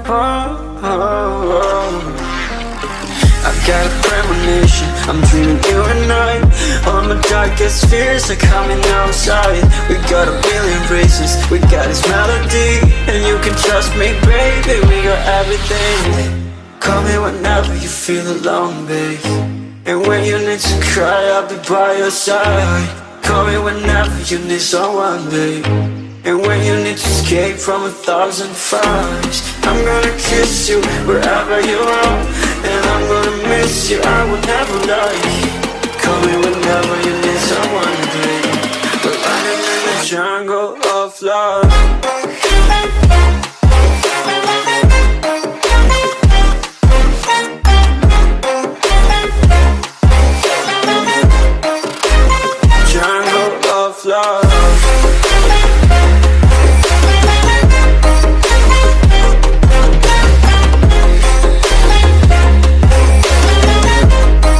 oh, oh. I've got a premonition, I'm dreaming you and I. All my darkest fears are coming outside. We got a billion races, we got this melody. And you can trust me, baby, we got everything. Call me whenever you feel alone, babe. And when you need to cry, I'll be by your side. Call me whenever you need someone, babe. And when you need to escape from 1,000 fires, I'm gonna kiss you wherever you are. And I'm gonna miss you, I will never lie. Call me whenever you need someone, babe. We're running in the jungle of love. Love.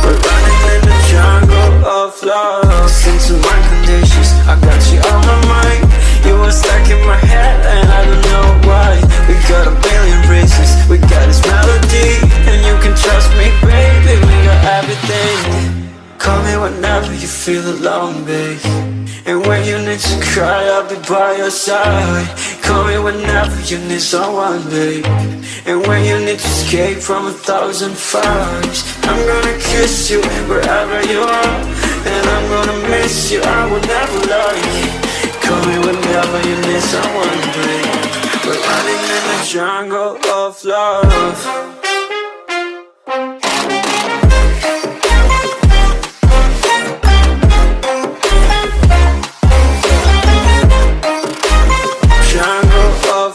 We're running in the jungle of love. Listen to my conditions, I got you on my mind. You were stuck in my head and I don't know why. We got a billion races, we got this melody. And you can trust me, baby, we got everything. Call me whenever you feel alone, babe. And when you need to cry, I'll be by your side. Call me whenever you need someone, babe. And when you need to escape from 1,000 fires, I'm gonna kiss you wherever you are. And I'm gonna miss you, I will never lie. Call me whenever you need someone, babe. We're running in the jungle of love.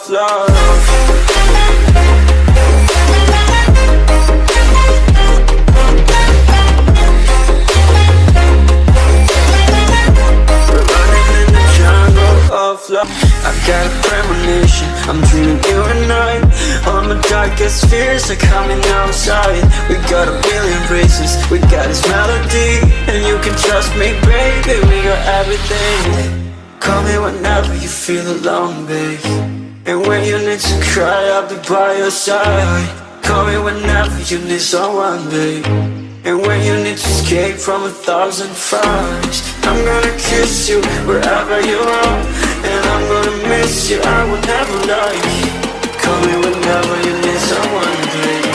Love. We're running in the jungle of love. I've got a premonition, I'm dreaming you and I. All my darkest fears are coming outside. We got a billion races, we got this melody. And you can trust me, baby, we got everything. Call me whenever you feel alone, babe. And when you need to cry, I'll be by your side. Call me whenever you need someone, babe. And when you need to escape from 1,000 fires, I'm gonna kiss you wherever you are. And I'm gonna miss you, I will never lie. Call me whenever you need someone, babe.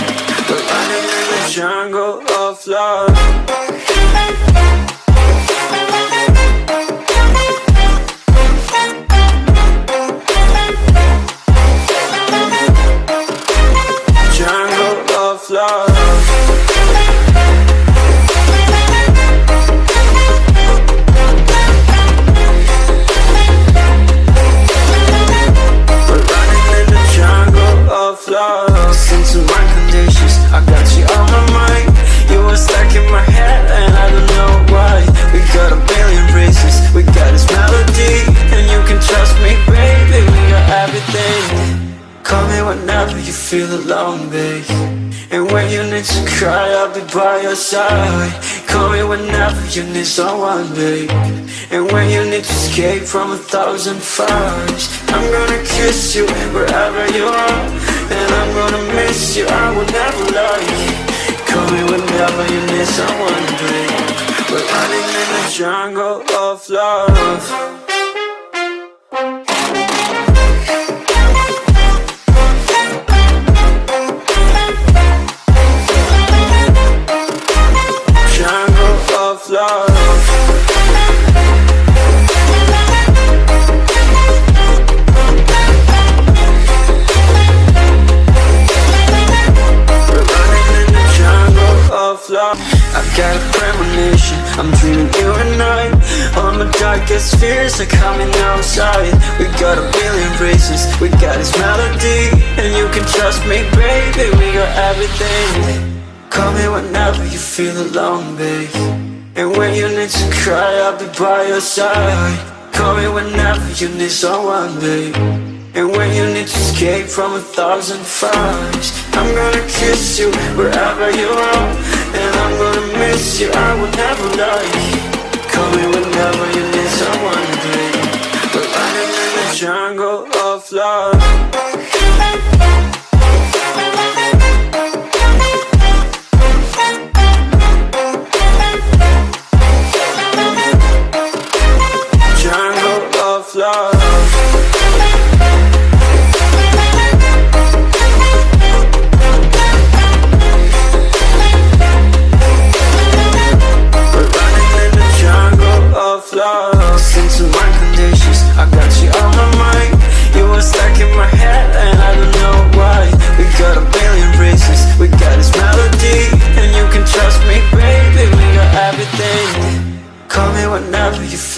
We're running in the jungle of love. Love. We're running in the jungle of love. Listen to my conditions, I got you on my mind. You were stuck in my head and I don't know why. We got a billion races, we got this melody. And you can trust me, baby, we got everything. Call me whenever you feel alone, babe. And when you need to cry, I'll be by your side. Call me whenever you need someone, babe. And when you need to escape from 1,000 fires, I'm gonna kiss you wherever you are. And I'm gonna miss you, I will never lie. Call me whenever you need someone, babe. We're running in the jungle of love. Love. We're running in the jungle of love. I've got a premonition, I'm dreaming you and I. All my darkest fears are coming outside. We got a billion races, we got this melody. And you can trust me, baby, we got everything. Call me whenever you feel alone, babe. And when you need to cry, I'll be by your side. Call me whenever you need someone, babe. And when you need to escape from 1,000 fires, I'm gonna kiss you wherever you are. And I'm gonna miss you, I will never lie. Call me whenever you need someone, babe. We're running in the jungle of love.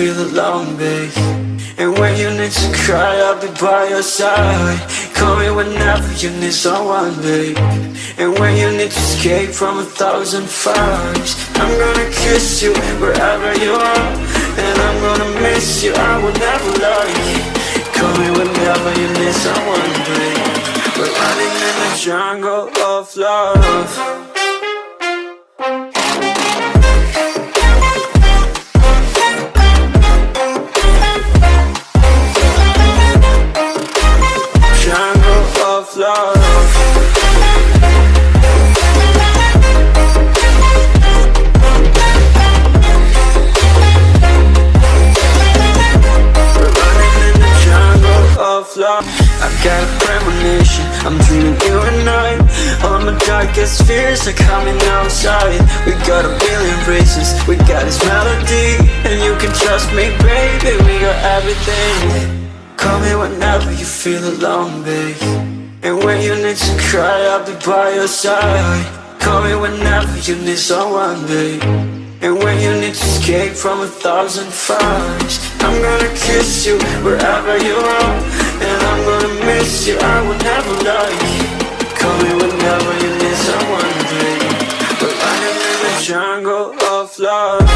feel alone, babe. And when you need to cry, I'll be by your side. Call me whenever you need someone, babe. And when you need to escape from 1,000 fires, I'm gonna kiss you wherever you are. And I'm gonna miss you, I will never lie. Call me whenever you need someone, babe. We're running in the jungle of love. I got a premonition, I'm dreaming you and I. All my darkest fears are coming outside. We got a billion races, we got this melody. And you can trust me, baby, we got everything. Call me whenever you feel alone, babe. And when you need to cry, I'll be by your side. Call me whenever you need someone, babe. And when you need to escape from 1,000 fires, I'm gonna kiss you wherever you are. And I'm gonna miss you, I will never lie. Call me whenever you need someone, babe. We're running in the jungle of love.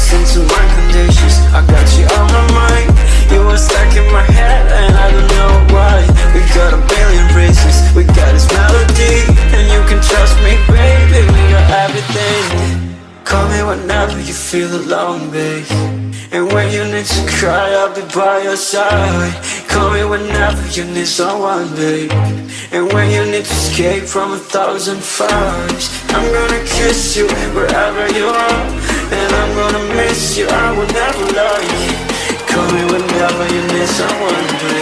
Listen to my conditions, I got you on my mind. You were stuck in my head and I don't know why. We got a billion races, we got this melody. And you can trust me, baby, we got everything. Call me whenever you feel alone, babe. And when you need to cry, I'll be by your side. Call me whenever you need someone, babe. And when you need to escape from 1,000 fires, I'm gonna kiss you wherever you are. And I'm gonna miss you, I will never lie. Call me whenever you need someone, babe.